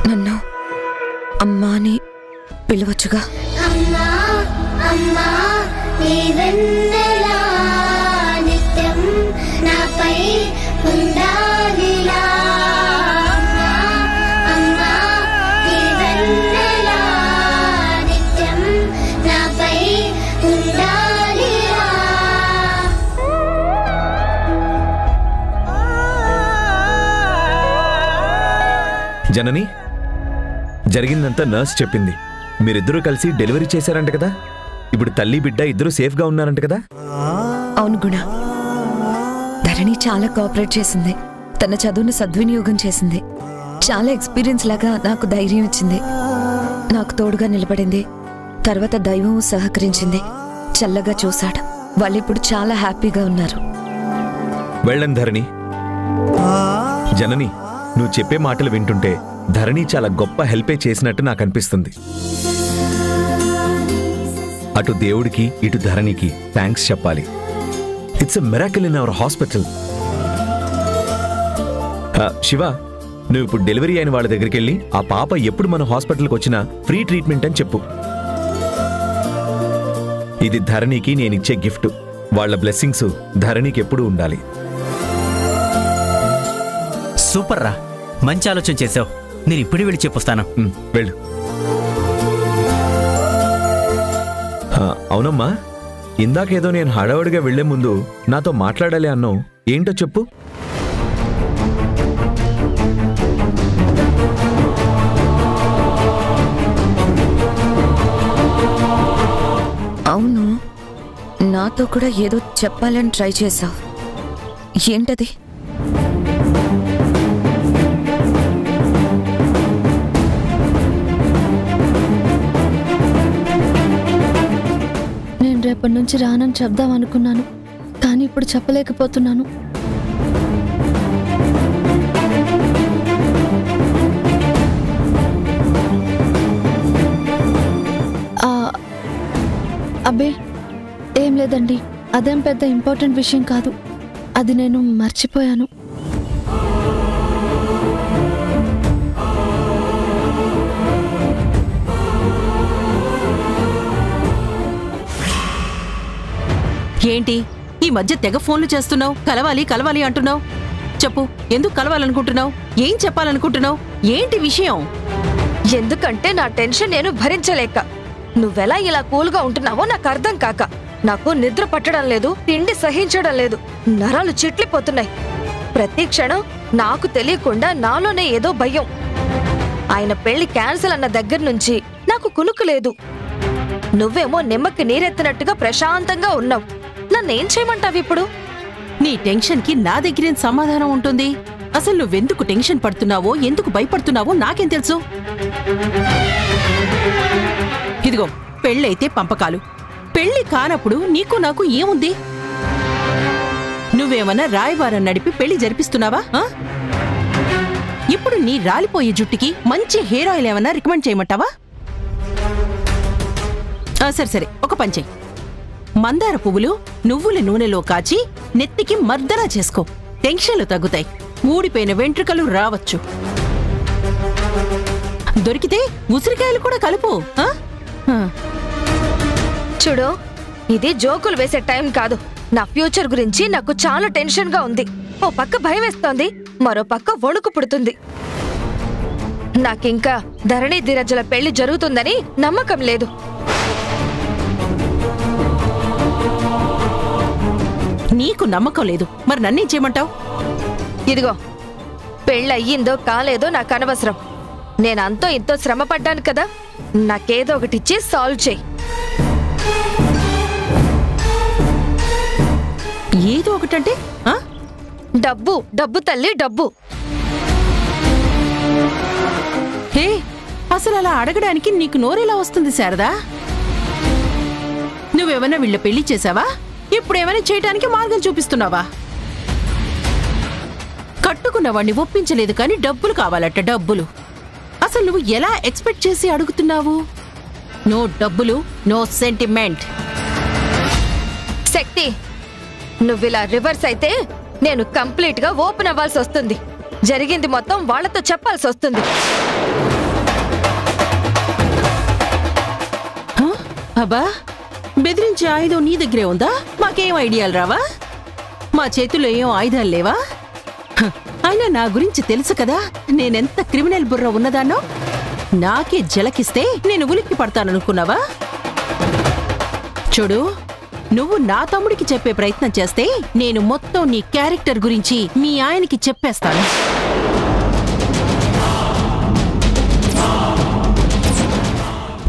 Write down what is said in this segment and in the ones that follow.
నన్ను అమ్మా అని పిలవచ్చుగా. అమ్మా అమ్మా నీవెన్నెలా నిత్యం నాపై ఉండాలిలా. అమ్మా నీవెన్నెలా నిత్యం నాపై ఉండాలిలా. జనని, జరిగిందంతా నర్స్ చెప్పింది. మీరిద్దరూ కలిసి డెలివరీ చేశారంట కదా? ఇప్పుడు తల్లి బిడ్డ ఇద్దరు సేఫ్గా ఉన్నారంట కదా? అవును గుణ. ధరణి చాలా కోఆపరేట్ చేసింది. తన చదువును సద్వినియోగం చేసింది. చాలా ఎక్స్పీరియన్స్ లాగా నాకు ధైర్యం ఇచ్చింది. నాకు తోడుగా నిలబడింది. తర్వాత దైవం సహకరించింది. చల్లగా చూశాడు. వాళ్ళిప్పుడు చాలా హ్యాపీగా ఉన్నారు. వెళ్ళండి ధరణి. జనని, నువ్వు చెప్పే మాటలు వింటుంటే ధరణి చాలా గొప్ప హెల్పే చేసినట్టు నాకు అనిపిస్తుంది. అటు దేవుడికి ఇటు ధరణికి థ్యాంక్స్ చెప్పాలి. It's a miracle in our hospital. Shiva, నువ్వు ఇప్పుడు డెలివరీ అయిన వాళ్ళ దగ్గరికి వెళ్ళి ఆ పాప ఎప్పుడు మన హాస్పిటల్కి వచ్చినా ఫ్రీ ట్రీట్మెంట్ అని చెప్పు. ఇది ధరణికి నేనిచ్చే గిఫ్ట్. వాళ్ళ బ్లెస్సింగ్స్ ధరణికి ఎప్పుడూ ఉండాలి. సూపర్ రా, మంచి ఆలోచన చేసావు. నేను ఇప్పుడు వెళ్ళి చెప్పొస్తాను. వెళ్ళు. అవునమ్మా, ఇందాకేదో నేను హడావుడిగా వెళ్లే ముందు నాతో మాట్లాడాలి అన్నావు. ఏంటో చెప్పు. అవును, నాతో కూడా ఏదో చెప్పాలని ట్రై చేశావు. ఏంటది? నేను రేపటి నుంచి రానని చెప్దాం అనుకున్నాను, కానీ ఇప్పుడు చెప్పలేకపోతున్నాను. అబ్బే ఏం లేదండి, అదేం పెద్ద ఇంపార్టెంట్ విషయం కాదు. అది నేను మర్చిపోయాను. ఏంటి ఈ మధ్య తెగ ఫోన్లు చేస్తున్నావు? కలవాలి కలవాలి అంటున్నావు. చెప్పు, ఎందుకు కలవాలనుకుంటున్నావు? ఏం చెప్పాలనుకుంటున్నావు? ఏంటి విషయం? ఎందుకంటే నా టెన్షన్ నేను భరించలేక. నువ్వెలా ఇలా కూల్గా ఉంటున్నావో నాకు అర్థం కాక. నాకు నిద్ర పట్టడం లేదు, తిండి సహించడం లేదు, నరాలు చిట్లిపోతున్నాయి. ప్రతి క్షణం నాకు తెలియకుండా నాలోనే ఏదో భయం. ఆయన పెళ్లి క్యాన్సిల్ అన్న దగ్గర నుంచి నాకు కునుకు లేదు. నువ్వేమో నిమ్మకి నీరెత్తినట్టుగా ప్రశాంతంగా ఉన్నావు. నన్నేం చేయమంటావు ఇప్పుడు? నీ టెన్షన్కి నా దగ్గరేం సమాధానం ఉంటుంది? అసలు నువ్వెందుకు టెన్షన్ పడుతున్నావో, ఎందుకు భయపడుతున్నావో నాకేం తెలుసు? ఇదిగో, పెళ్ళైతే పంపకాలు. పెళ్లి కానప్పుడు నీకు నాకు ఏముంది? నువ్వేమన్నా రాయబారం నడిపి పెళ్లి జరిపిస్తున్నావా? ఇప్పుడు నీ రాలిపోయే జుట్టుకి మంచి హెయిర్ ఆయిల్ ఏమన్నా రికమెండ్ చేయమంటావా? సరే సరే, ఒక పని చెయ్యి. మందార పువ్వులు నువ్వుల నూనెలో కాచి నెత్తికి మర్దనా చేసుకో. టెన్షన్లు తగ్గుతాయి. ఊడిపోయిన వెంట్రుకలు రావచ్చు. దొరికితే ఉసిరికాయలు కూడా కలుపు. చూడు, ఇది జోకులు వేసే టైం కాదు. నా ఫ్యూచర్ గురించి నాకు చాలా టెన్షన్ గా ఉంది. ఓ పక్క భయం వేస్తోంది, మరో పక్క వణుకు పుడుతుంది. నాకింకా ధరణి ధీరజల పెళ్లి జరుగుతుందని నమ్మకం లేదు. నీకు నమ్మకం లేదు, మరి నన్నేం చేయమంటావు? ఇదిగో, పెళ్ళయ్యిందో కాలేదో నాకు అనవసరం. నేను అంతో ఇంతో శ్రమ పడ్డాను కదా, నాకేదో ఒకటిచ్చి సాల్వ్ చేయి. ఏదో ఒకటంటే డబ్బు, డబ్బు తల్లి, డబ్బు. హే, అసలు అలా అడగడానికి నీకు నోరెలా వస్తుంది శారదా? నువ్వేమైనా వీళ్ళ పెళ్లి చేసావా? ఇప్పుడేమైనా చేయటానికి మార్గం చూపిస్తున్నావా? కట్టుకున్నవాణ్ణి ఒప్పించలేదు కానీ డబ్బులు కావాలట, డబ్బులు. అసలు నువ్వు ఎలా ఎక్స్పెక్ట్ చేసి అడుగుతున్నావు? నో డబ్బులు, నో సెంటిమెంట్. శక్తి, నువ్విలా రివర్స్ అయితే నేను కంప్లీట్ గా ఓపెన్ అవ్వాల్సి వస్తుంది. జరిగింది మొత్తం వాళ్ళతో చెప్పాల్సి వస్తుంది. అబ్బా, బెదిరించే ఆయుధం నీ దగ్గరే ఉందా? మాకేం ఐడియాలు రావా? మా చేతుల్లో ఏం ఆయుధాలు లేవా? అయినా నా గురించి తెలుసు కదా, నేనెంత క్రిమినల్ బుర్ర ఉన్నదాన్నో. నాకే జలకిస్తే నేను ఉలిక్కి పడతాననుకున్నావా? చూడు, నువ్వు నా తమ్ముడికి చెప్పే ప్రయత్నం చేస్తే నేను మొత్తం నీ క్యారెక్టర్ గురించి మీ ఆయనకి చెప్పేస్తాను.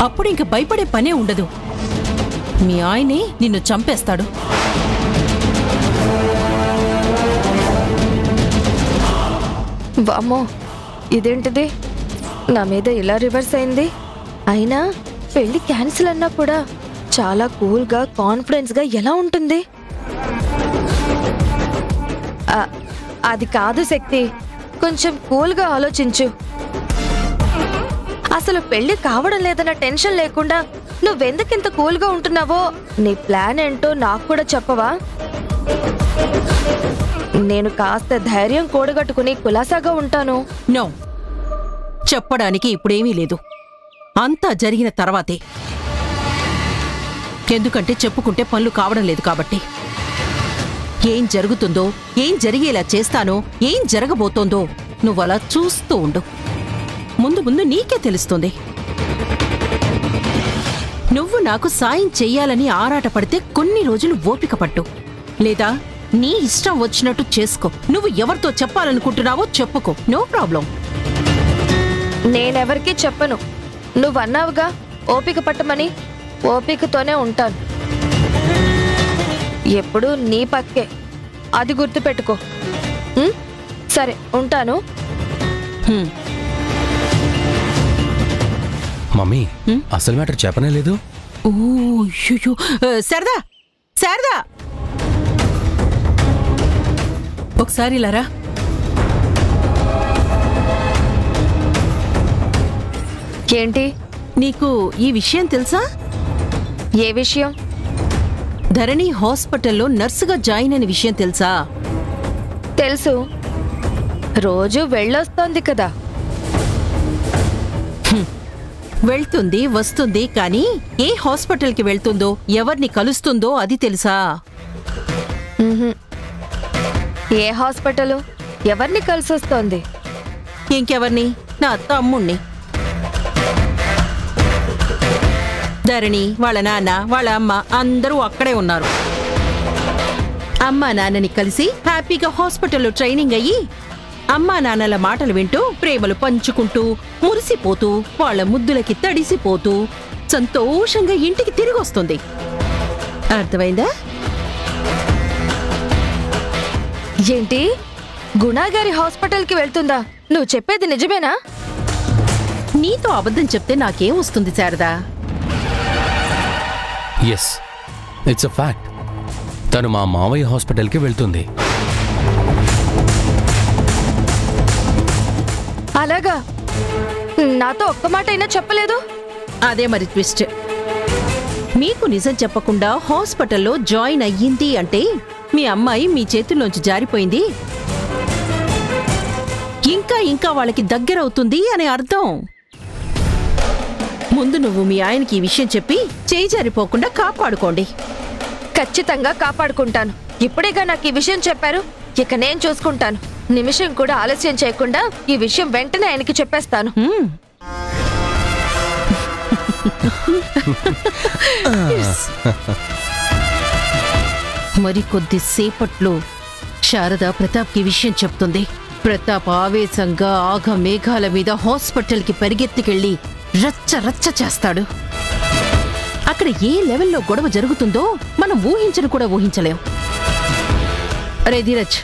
అప్పుడు ఇంక భయపడే పనే ఉండదు. మీ ఆయనే నిన్ను చంపేస్తాడు. వామ్మో, ఇదేంటిది? నా మీద ఇలా రివర్స్ అయింది. అయినా పెళ్లి క్యాన్సిల్ అన్నా కూడా చాలా కూల్గా కాన్ఫిడెన్స్గా ఎలా ఉంటుంది? అది కాదు శక్తి, కొంచెం కూల్గా ఆలోచించు. అసలు పెళ్లి కావడం లేదన్న టెన్షన్ లేకుండా నువ్వెందుకింత కూల్గా ఉంటున్నావో నీ ప్లాన్ ఏంటో నాకు కూడా చెప్పవా? నేను కాస్త ధైర్యం కూడగట్టుకుని కులాసాగా ఉంటాను. నో, చెప్పడానికి ఇప్పుడేమీ లేదు. అంతా జరిగిన తర్వాతే. ఎందుకంటే చెప్పుకుంటే పనులు కావడం లేదు కాబట్టి. ఏం జరుగుతుందో, ఏం జరిగేలా చేస్తానో, ఏం జరగబోతోందో నువ్వలా చూస్తూ ఉండు. ముందు ముందు నీకే తెలుస్తుంది. నువ్వు నాకు సాయం చెయ్యాలని ఆరాటపడితే కొన్ని రోజులు ఓపిక పట్టు. లేదా నీ ఇష్టం వచ్చినట్టు చేసుకో. నువ్వు ఎవరితో చెప్పాలనుకుంటున్నావో చెప్పుకో, నో ప్రాబ్లం. నేనెవరికీ చెప్పను. నువ్వన్నావుగా ఓపిక పట్టమని, ఓపికతోనే ఉంటాను. ఎప్పుడూ నీ పక్కే, అది గుర్తుపెట్టుకో. సరే, ఉంటాను. మమ్మీ, అసలు మ్యాటర్ చెప్పనే లేదు. శారదా, శారదా, ఒకసారి ఇలారా. ఏంటి? నీకు ఈ విషయం తెలుసా? ఏ విషయం? ధరణి హాస్పిటల్లో నర్సుగా జాయిన్ అయిన విషయం తెలుసా? తెలుసు, రోజు వెళ్ళొస్తోంది కదా. వెళ్తుంది, వస్తుంది, కానీ ఏ హాస్పిటల్కి వెళ్తుందో, ఎవరిని కలుస్తుందో అది తెలుసా? ఏ హాస్పిటల్, ఎవరిని కలిసొస్తోంది? ఇంకెవర్ని? నా తమ్ముణ్ణి. ధరణి, వాళ్ళ నాన్న, వాళ్ళ అమ్మ అందరూ అక్కడే ఉన్నారు. అమ్మా నాన్నని కలిసి హ్యాపీగా హాస్పిటల్లో ట్రైనింగ్ అయ్యి అమ్మా నాన్నల మాటలు వింటూ ప్రేమలు పంచుకుంటూ మురిసిపోతూ వాళ్ళ ముద్దులకి తడిసిపోతూ సంతోషంగా ఇంటికి తిరిగి వస్తుంది. అర్థమైందా? ఏంటి, గుణాగారి హాస్పిటల్కి వెళ్తుందా? నువ్వు చెప్పేది నిజమేనా? నీతో అబద్ధం చెప్తే నాకేం వస్తుంది Sharada? Yes, it's a fact. తను మా మావయ్య హాస్పిటల్కి వెళ్తుంది. అలాగా? నాతో ఒక్క మాట అయినా చెప్పలేదు. అదే మరి ట్విస్ట్. మీకు నిజం చెప్పకుండా హాస్పిటల్లో జాయిన్ అయ్యింది అంటే మీ అమ్మాయి మీ చేతుల్లోంచి జారిపోయింది, ఇంకా ఇంకా వాళ్ళకి దగ్గరవుతుంది అని అర్థం. ముందు నువ్వు మీ ఆయనకి ఈ విషయం చెప్పి చేయి జారిపోకుండా కాపాడుకోండి. ఖచ్చితంగా కాపాడుకుంటాను. ఇప్పుడేగా నాకు ఈ విషయం చెప్పారు, ఇక నేను చూసుకుంటాను. నిమిషం కూడా ఆలస్యం చేయకుండా ఈ విషయం వెంటనే ఆయనకి చెప్పేస్తాను. మరి కొద్దిసేపట్లో శారద ప్రతాప్కి విషయం చెప్తుంది. ప్రతాప్ ఆవేశంగా ఆగ మేఘాల మీద హాస్పిటల్కి పరిగెత్తుకెళ్లి రచ్చ రచ్చ చేస్తాడు. అక్కడ ఏ లెవెల్లో గొడవ జరుగుతుందో మనం ఊహించను కూడా ఊహించలేం. అరే ధీరజ్,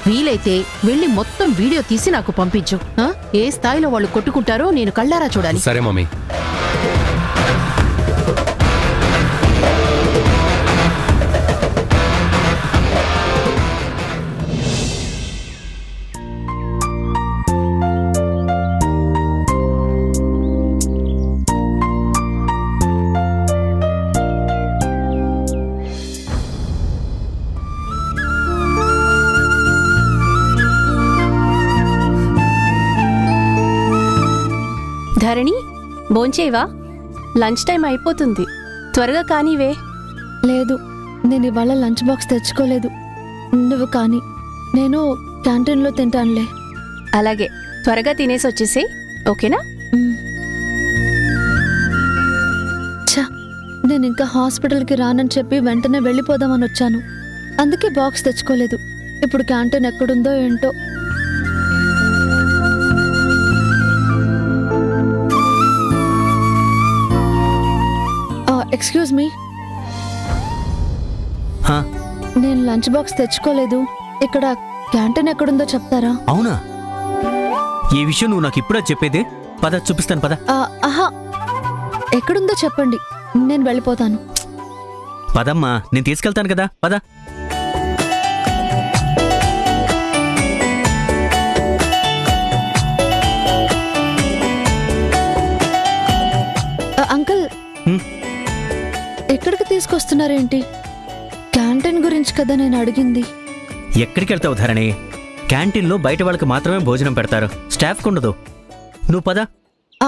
వీలైతే వెళ్ళి మొత్తం వీడియో తీసి నాకు పంపించు. ఏ స్థాయిలో వాళ్ళు కొట్టుకుంటారో నేను కళ్ళారా చూడాలి. సరే మమ్మీ. ధరణి భోంచేవా? లంచ్ టైం అయిపోతుంది, త్వరగా కానీవే. లేదు, నేను ఇవాళ లంచ్ బాక్స్ తెచ్చుకోలేదు. నువ్వు కానీ, నేను క్యాంటీన్లో తింటానులే. అలాగే, త్వరగా తినేసి వచ్చేసే, ఓకేనా? ఛా, నేను ఇంకా హాస్పిటల్కి రానని చెప్పి వెంటనే వెళ్ళిపోదామని వచ్చాను. అందుకే బాక్స్ తెచ్చుకోలేదు. ఇప్పుడు క్యాంటీన్ ఎక్కడుందో ఏంటో. ఎక్స్క్యూజ్ మీ, నేను లంచ్ బాక్స్ తెచ్చుకోలేదు. ఇక్కడ క్యాంటీన్ ఎక్కడుందో చెప్తారా? అవునా? ఈ విషయం నువ్వు నాకు ఇప్పుడే చెప్పేది. పద, చూపిస్తాను పద. ఆహా, ఎక్కడుందో చెప్పండి, నేను వెళ్ళిపోతాను. పదమ్మా, నేను తీసుకెళ్తాను కదా, పద. అంకుల్, ఎక్కడికి తీసుకొస్తున్నారేంటి? క్యాంటీన్ గురించి కదా నేను అడిగింది. ఎక్కడికి వెళ్తావు ధరణి? క్యాంటీన్లో బయట వాళ్ళకి మాత్రమే భోజనం పెడతారు, స్టాఫ్కి ఉండదు. నువ్వు పద.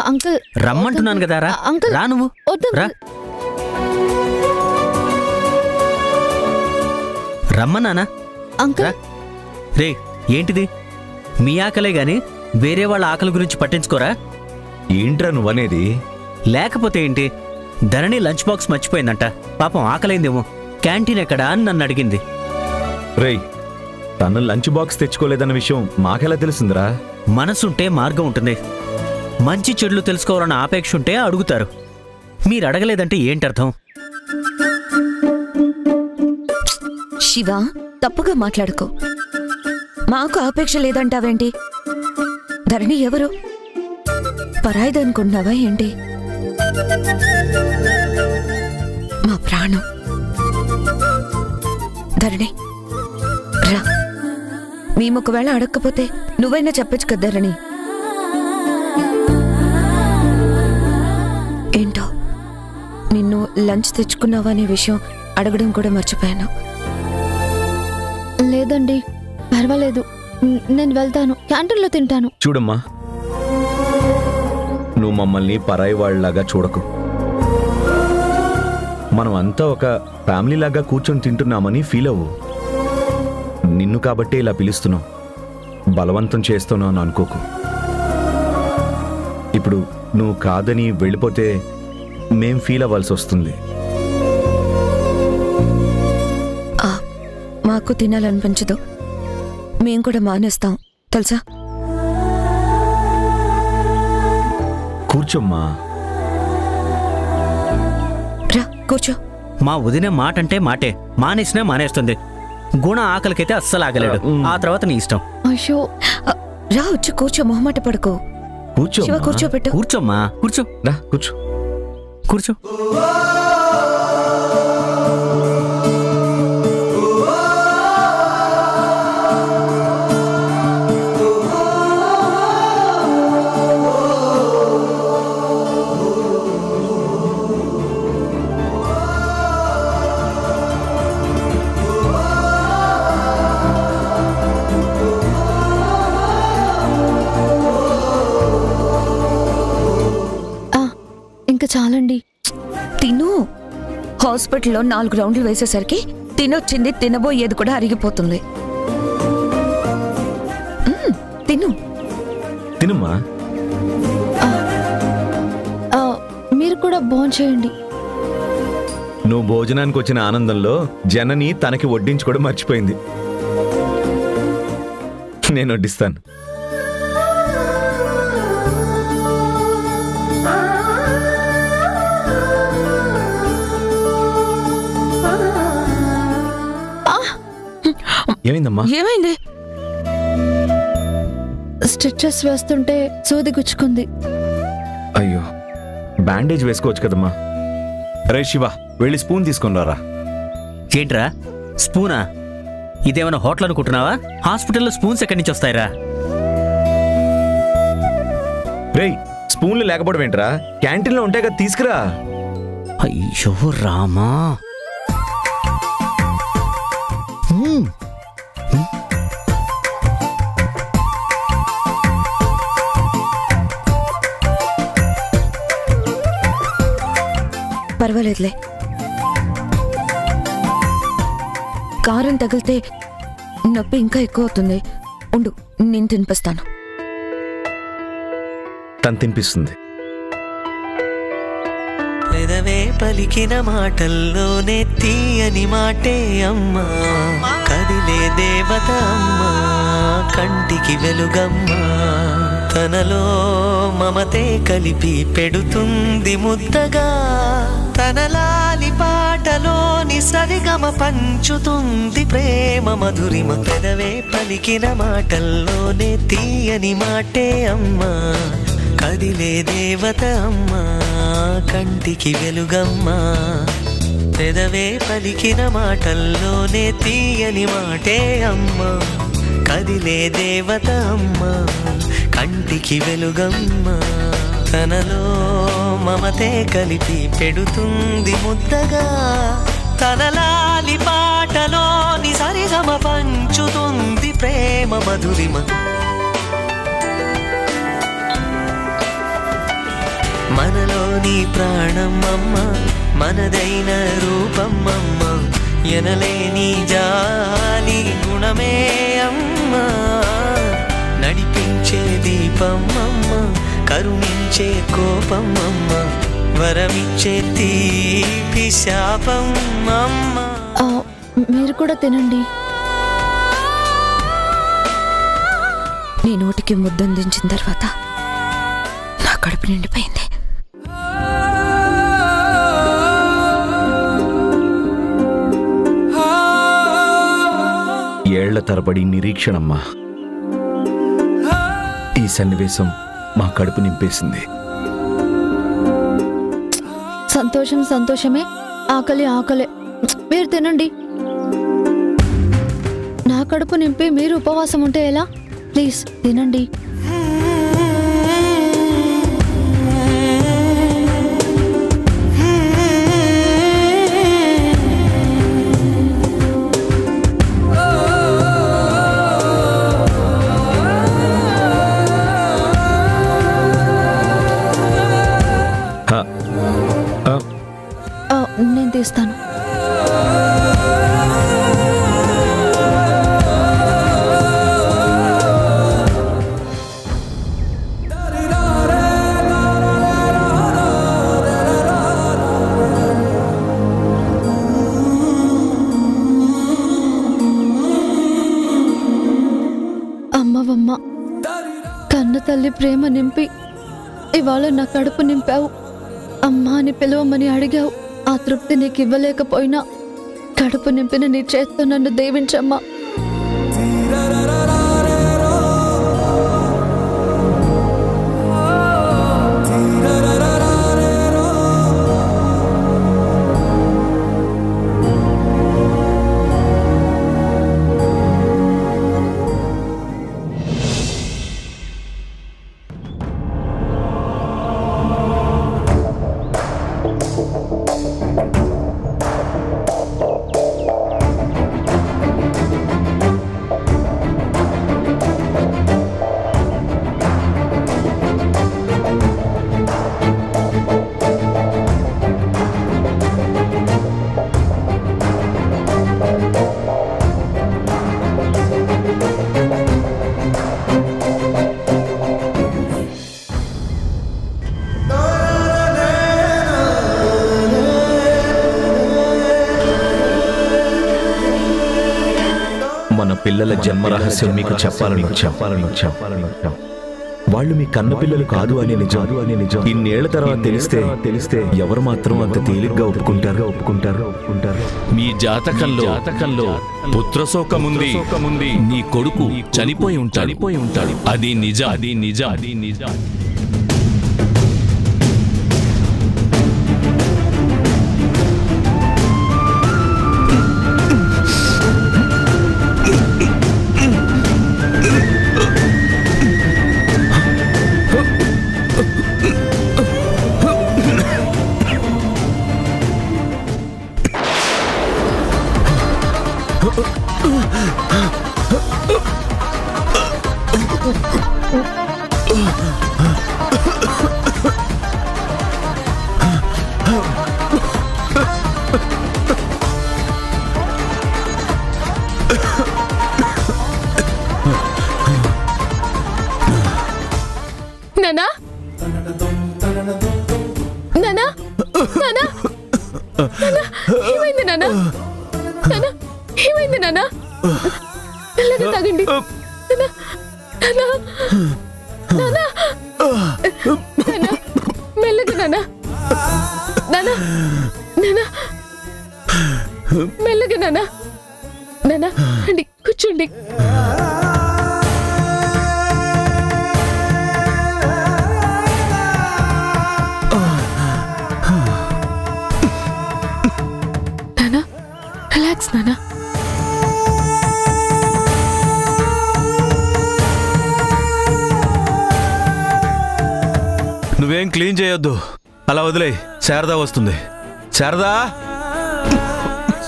అంకుల్, రమ్మంటున్నాను కదా, రా. అంకుల్, రా నువ్వు రా. రమ్మన్నానా? అంకుల్, రే, ఏంటిది? మీ ఆకలే గాని వేరే వాళ్ళ ఆకలి గురించి పట్టించుకోరా? ఏంట్రా నువ్వనేది? లేకపోతే ఏంటి? ధరణి లంచ్ బాక్స్ మర్చిపోయిందంట. పాపం ఆకలైందేమో. క్యాంటీన్ ఎక్కడా అని నన్ను అడిగింది. రేయ్, తను లంచ్ బాక్స్ తెచ్చుకోలేదన్న విషయం మాకెలా తెలుస్తుందిరా? మనసుంటే మార్గం ఉంటుంది. మంచి చెడులు తెలుసుకోవాలన్న ఆపేక్ష ఉంటే అడుగుతారు. మీరు అడగలేదంటే ఏంటర్థం? శివ, తప్పుగా మాట్లాడుకో. మాకు ఆపేక్ష లేదంటావేంటి? ధరణి ఎవరు? పరాయిదనుకుంటున్నావా ఏంటి? మా ప్రాణం. ధరణి రా. మేము ఒకవేళ అడగకపోతే నువ్వైనా చెప్పచ్చు కదా ధరణి. ఏంటో, నిన్ను లంచ్ తెచ్చుకున్నావా అనే విషయం అడగడం కూడా మర్చిపోయాను. లేదండి, పర్వాలేదు, నేను వెళ్తాను, క్యాంటీన్లో తింటాను. చూడమ్మా, నువ్వు మమ్మల్ని పరాయి వాళ్ళలాగా చూడకు. మనం అంతా ఒక ఫ్యామిలీలాగా కూర్చొని తింటున్నామని ఫీల్ అవ్వు. నిన్ను కాబట్టే ఇలా పిలుస్తున్నాం, బలవంతం చేస్తున్నావు అని అనుకోకు. ఇప్పుడు నువ్వు కాదని వెళ్ళిపోతే మేం ఫీల్ అవ్వాల్సి వస్తుంది. మాకు తినాలనిపించదు, మేం కూడా మానేస్తాం తెలుసా. కూర్చోమ్మా. రా కూర్చో. మా వదిన మాట అంటే మాటే, మానేసినా మానేస్తుంది. గుణ ఆకలికైతే అస్సలు ఆగలేడు. ఆ తర్వాత నీ ఇష్టం. అయ్యో, రా వచ్చి కూర్చో, మొహమాట పడుకో. కూర్చో శివ, కూర్చోబెట్టు. కూర్చోమ్మా, కూర్చో. రా కూర్చో. కూర్చో. ఇంకా చాలండి. తిను. హాస్పిటల్లో 4 రౌండ్లు వేసేసరికి తినొచ్చింది తినబోయేది కూడా అరిగిపోతుంది. తిను. తినమ్మా. మీరు కూడా భోంచేయండి. నువ్వు భోజనానికి వచ్చిన ఆనందంలో జనని తనకి వడ్డించుకోవడం మర్చిపోయింది. నేను వడ్డిస్తాను. ఏమైందమ్మా? ఏమైంది? స్టిచెస్ వేస్తుంటే సూది గుచ్చుకుంది. అయ్యో, బ్యాండేజ్ వేసుకోవచ్చు కదమ్మా. రే శివ, వెళ్ళి స్పూన్ తీసుకొని రా. ఏంట్రా స్పూనా? ఇదేమైనా హోటల్ అనుకుంటున్నావా? హాస్పిటల్లో స్పూన్స్ ఎక్కడి నుంచి వస్తాయిరా? రేయ్, స్పూన్లు లేకపోవడం ఏంట్రా? క్యాంటీన్లో ఉంటాయి కదా, తీసుకురా. అయ్యో రామా. పర్వాలేదులే. కారం తగిలితే నొప్పి ఇంకా ఎక్కువ అవుతుంది. ఉండు, నేను తినిపిస్తాను. తను తినిపిస్తుంది. పెదవే పలికిన మాటల్లోనే తీయని మాటే అమ్మా, కదిలే దేవత అమ్మా, కంటికి వెలుగమ్మా, తనలో మమతే కలిపి పెడుతుంది ముద్దగా, తనలాలి పాటలోని సరిగమ పంచుతుంది ప్రేమ మధురిమ. పెదవే పలికిన మాటల్లోనే తీయని మాటే అమ్మా, కదిలే దేవత అమ్మా, కంటికి వెలుగమ్మా. పెదవే పలికిన మాటల్లోనే తీయని మాటే అమ్మా, కదిలే దేవత అమ్మా, కంటికి వెలుగమ్మా, తనలో మమతే కలిపి పెడుతుంది ముద్దగా, తనలాలి పాటలోని సరిగమ పంచుతుంది ప్రేమ మధురిమ. మనలోని ప్రాణం అమ్మ, మనదైన రూపం అమ్మ, ఎనలేని జాలి గుణమే అమ్మ, నడిపించే దీపం అమ్మ, కరుణించే కోపం అమ్మ, వరమిచ్చే తీపి శాపం అమ్మ. మీరు కూడా తినండి. నీ నోటికి ముద్దందించిన తర్వాత నా కడుపు నిండిపోయింది. ఏళ్ల తరబడి నిరీక్షణమ్మా. ఈ సన్నివేశం మా కడుపు నింపేసింది. సంతోషం సంతోషమే, ఆకలి ఆకలే. మీరు తినండి. నా కడుపు నింపి మీరు ఉపవాసం ఉంటే ఎలా? ప్లీజ్ తినండి. నేను తీస్తాను. అమ్మవమ్మ, కన్న తల్లి ప్రేమ నింపి ఇవాళ నా కడుపు నింపావు. అమ్మా అని పిలవమని అడిగావు. ఆ తృప్తి నీకు ఇవ్వలేకపోయినా కడుపు నింపిన నీ చేత్తో నన్ను దీవించమ్మా. మన పిల్లల జన్మ రహస్యం మీకు చెప్పాలని వాళ్ళు మీ కన్న పిల్లలు కాదు అనే నిజం ఇన్నేళ్ల తర్వాత తెలిస్తే ఎవరు మాత్రం అంత తేలిగ్గా ఒప్పుకుంటారు. మీ జాతకంలో పుత్రశోకముంది. నీ కొడుకు చనిపోయి ఉంటాడు. అది నిజం. నానా నానా నానా ఏమైంది నానా నానా ఏమైంది నానా మెల్లగా తాగండి నానా నానా నానా నానా మెల్లగా నానా నానా నానా మెల్లగా నానా నానా అండి కూర్చోండి నానా రిలాక్స్ నానా నువ్వేం క్లీన్ చేయొద్దు, అలా వదిలే. శారదా వస్తుంది. శారదా,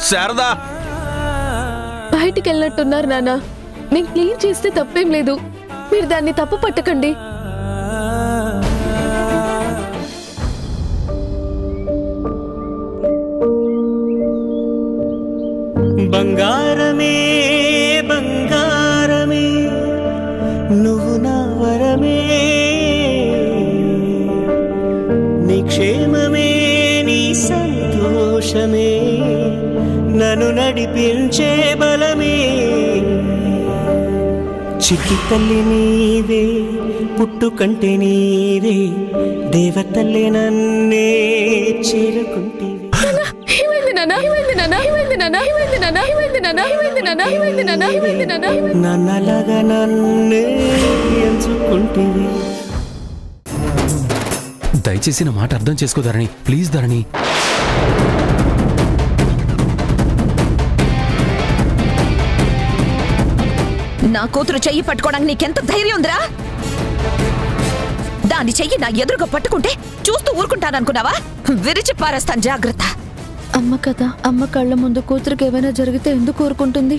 శారదా. బయటికి వెళ్ళినట్టున్నారు నానా. నేను క్లీన్ చేస్తే తప్పేం లేదు, మీరు దాన్ని తప్పు పట్టకండి. బంగారమే బంగారమే నువ్వు నా వరమే, నీ క్షేమమే నీ సంతోషమే నన్ను నడిపించే బలమే. చిట్టి తల్లి నీవే, పుట్టుకంటే నీవే, దేవతల్లే నన్నే చేరుకుంటే. నన్నలాగా నన్నే ఎంచుకుంటేవి. దయచేసి నా మాట అర్థం చేసుకో ధరణి, ప్లీజ్ ధరణి. నా కూతురు చెయ్యి పట్టుకోవడానికి నీకెంత ధైర్యం ఉందిరా? దాని చెయ్యి నా ఎదురుగా పట్టుకుంటే చూస్తూ ఊరుకుంటాననుకున్నావా? విరిచి పారేస్తాను, జాగ్రత్త. అమ్మ కదా, అమ్మ కళ్ళ ముందు కూతురికి ఏమైనా జరిగితే ఎందుకు ఊరుకుంటుంది?